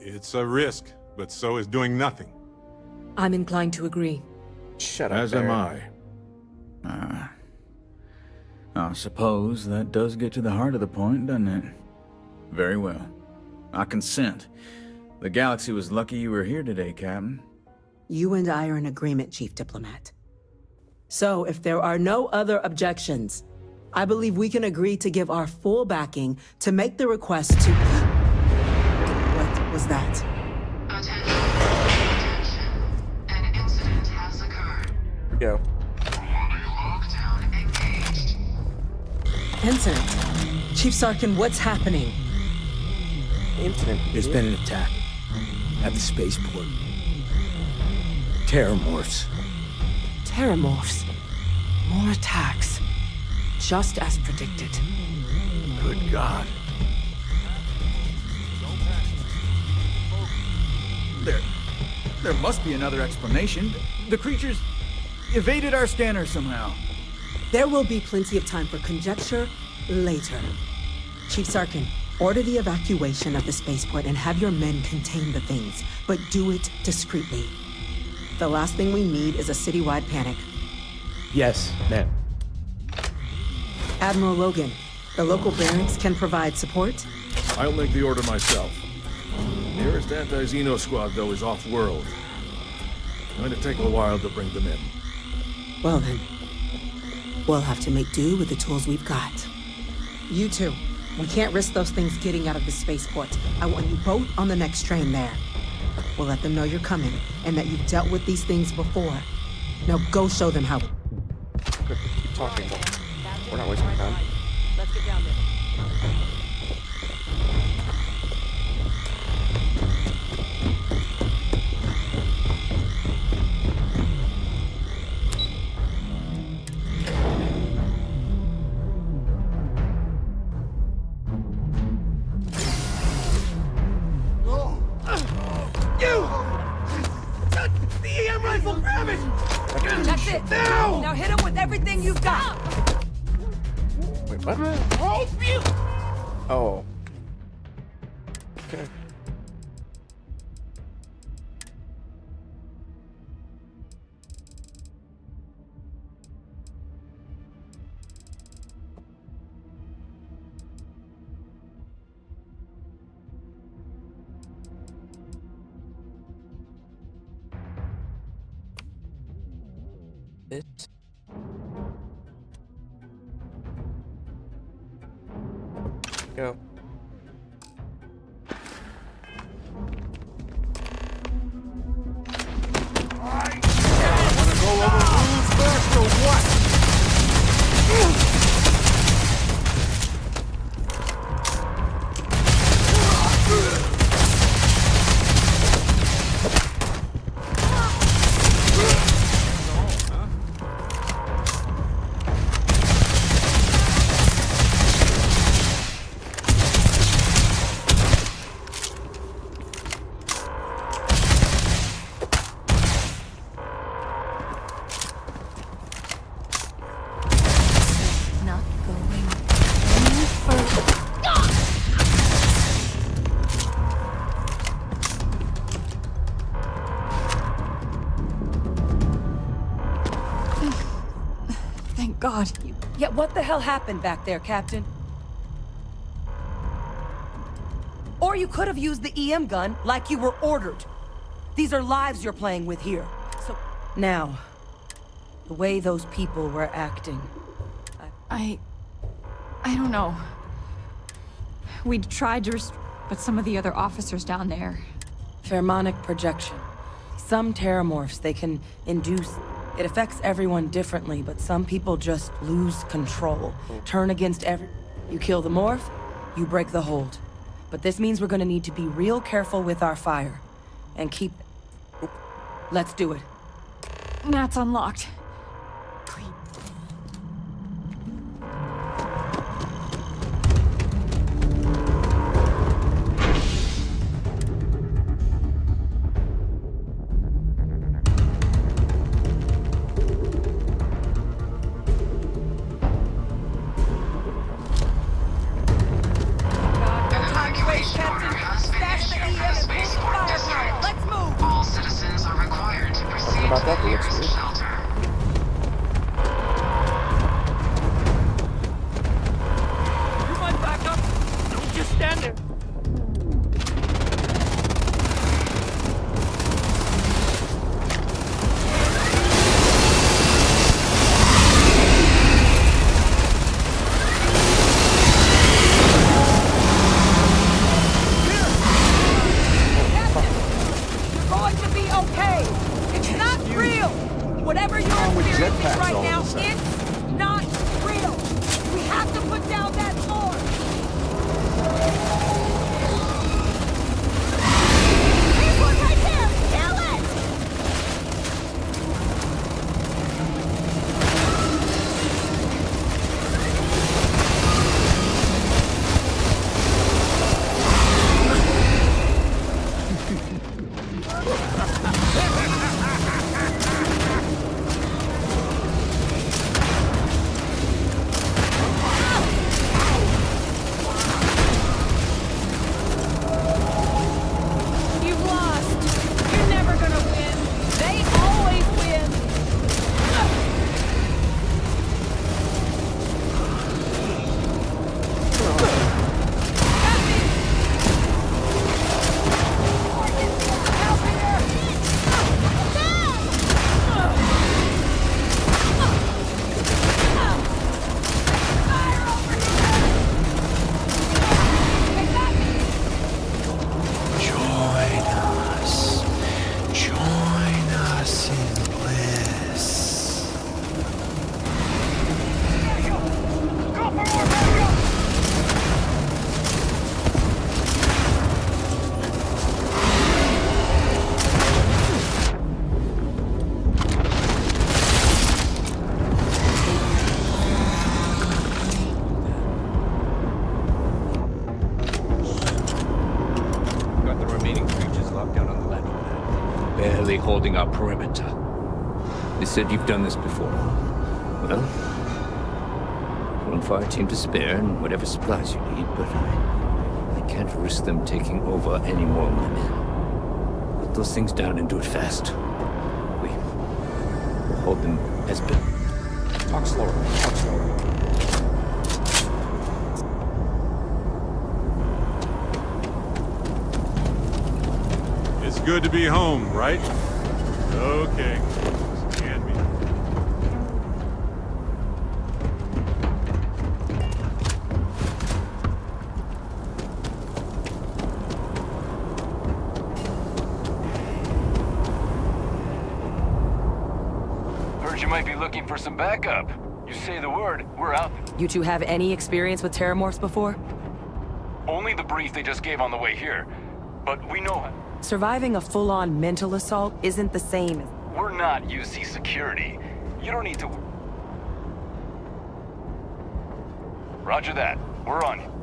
It's a risk, but so is doing nothing. I'm inclined to agree. Shut up, As am Barry. I. I suppose that does get to the heart of the point, doesn't it? Very well. I consent. The galaxy was lucky you were here today, Captain. You and I are in agreement, Chief Diplomat. So, if there are no other objections, I believe we can agree to give our full backing to make the request to... What was that? Attention. An incident has occurred. Go. Lockdown engaged. Incident? Chief Sarkin, what's happening? Incident. There's been an attack at the spaceport. Terramorphs. Terramorphs. More attacks. Just as predicted. Good God. There must be another explanation. The creatures evaded our scanner somehow. There will be plenty of time for conjecture later. Chief Sarkin, order the evacuation of the spaceport and have your men contain the things, but do it discreetly. The last thing we need is a citywide panic. Yes, ma'am. Admiral Logan, the local barracks can provide support? I'll make the order myself. Nearest anti-Xeno squad, though, is off-world. Going to take a while to bring them in. Well then, we'll have to make do with the tools we've got. You two, we can't risk those things getting out of the spaceport. I want you both on the next train there. We'll let them know you're coming, and that you've dealt with these things before. Now go show them how. Good. Keep talking. We're not wasting time. Let's get down there. That's it. Now hit him with everything you've got. Wait, what? Help you! Oh. Okay. This. Go. Wanna go over rules first or what? Not going any further. Thank God. Yeah, what the hell happened back there, Captain? Or you could have used the EM gun like you were ordered. These are lives you're playing with here. So, now, the way those people were acting. I don't know. We tried to but some of the other officers down there... Pheromonic projection. Some terramorphs they can induce. It affects everyone differently, but some people just lose control. Turn against every... You kill the morph, you break the hold. But this means we're gonna need to be real careful with our fire. And keep... Let's do it. That's unlocked. Evacuation order has been issued for the spaceport. holding our perimeter. They said you've done this before. Well, one fire team to spare and whatever supplies you need, but I can't risk them taking over any more women. Put those things down and do it fast. We'll hold them as been. Talk slower. Talk slower. It's good to be home, right? Okay. Can be. Heard you might be looking for some backup. You say the word, we're out. You two have any experience with terramorphs before? Only the brief they just gave on the way here. But we know Surviving a full-on mental assault isn't the same as... we're not UC security. You don't need to... Roger that. We're on.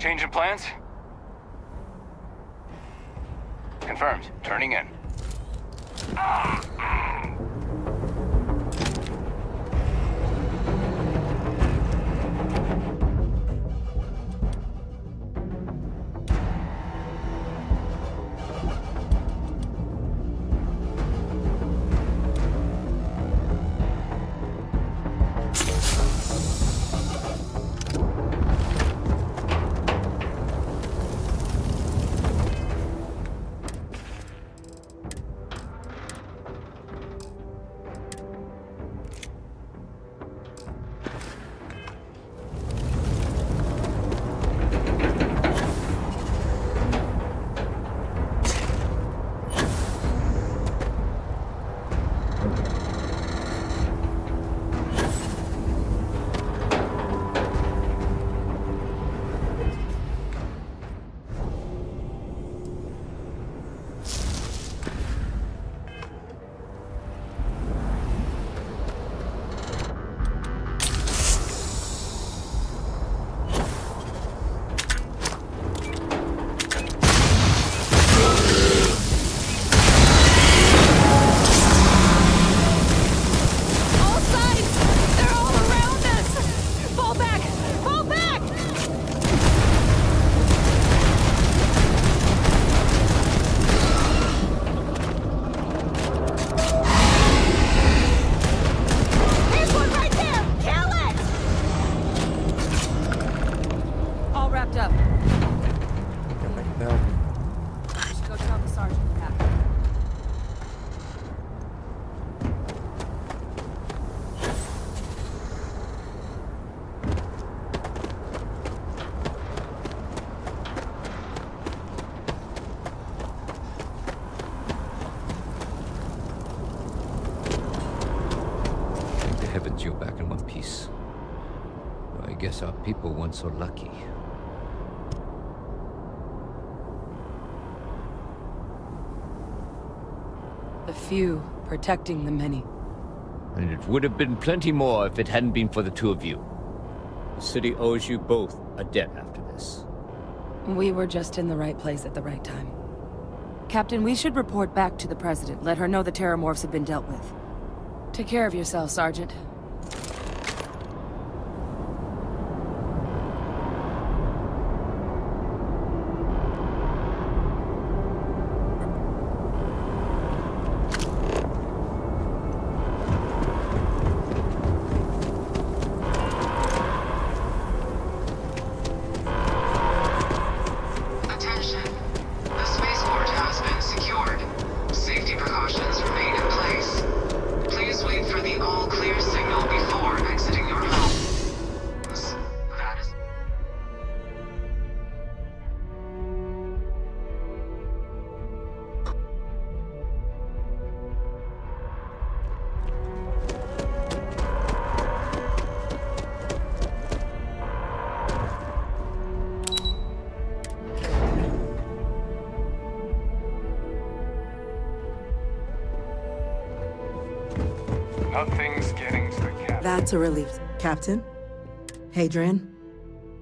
Changing plans? Confirmed. Turning in. peace. I guess our people weren't so lucky. The few protecting the many. And it would have been plenty more if it hadn't been for the two of you. The city owes you both a debt after this. We were just in the right place at the right time. Captain, we should report back to the President. Let her know the Terramorphs have been dealt with. Take care of yourself, Sergeant. Attention. The spaceport has been secured. Safety precautions remain in place. Please wait for the all-clear signal before exiting your homes. That is... Nothing's getting to the captain. That's a relief. Captain? Hadrian?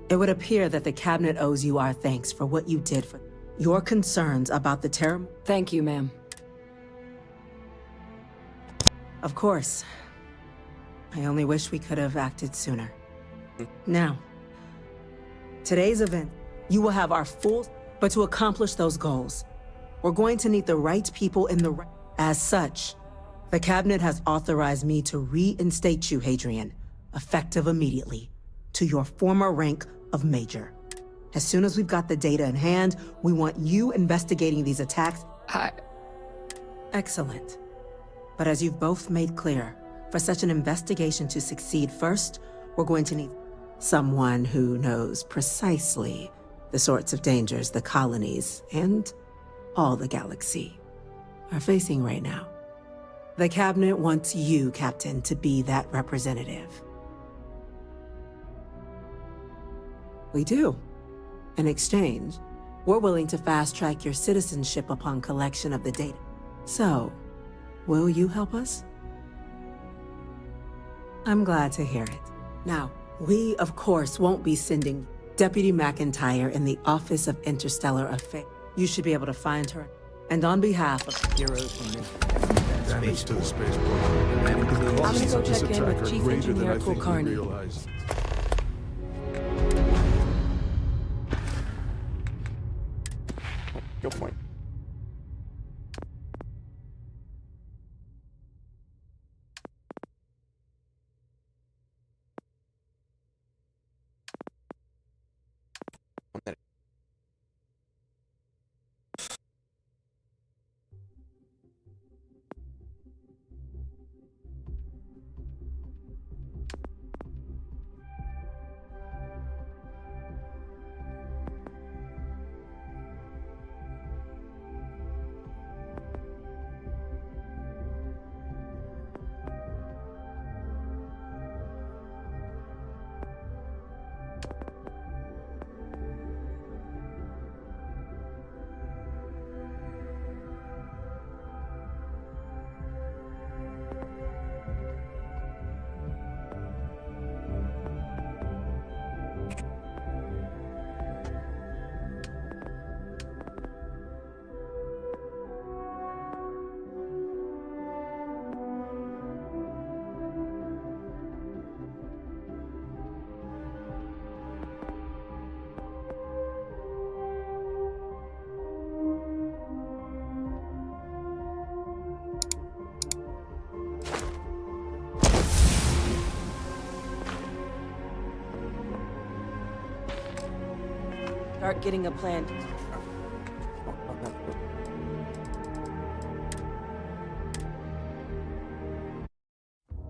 It would appear that the Cabinet owes you our thanks for what you did for your concerns about the terror. Thank you, ma'am. Of course. I only wish we could have acted sooner. Now, today's event, you will have our full... But to accomplish those goals, we're going to need the right people in the... As such, the Cabinet has authorized me to reinstate you, Hadrian, effective immediately, to your former rank of Major. As soon as we've got the data in hand, we want you investigating these attacks. Excellent. But as you've both made clear, for such an investigation to succeed first, we're going to need someone who knows precisely the sorts of dangers the colonies and all the galaxy are facing right now. The Cabinet wants you, Captain, to be that representative. We do. In exchange, we're willing to fast-track your citizenship upon collection of the data. So, will you help us? I'm glad to hear it. Now, we, of course, won't be sending Deputy McIntyre in the Office of Interstellar Affairs. You should be able to find her. And on behalf of heroes women, Damage to the spaceport. I'm gonna go Of this check in attack with are Chief greater than Engineer I think we Kulkarni. realize. Good point. Start getting a plan.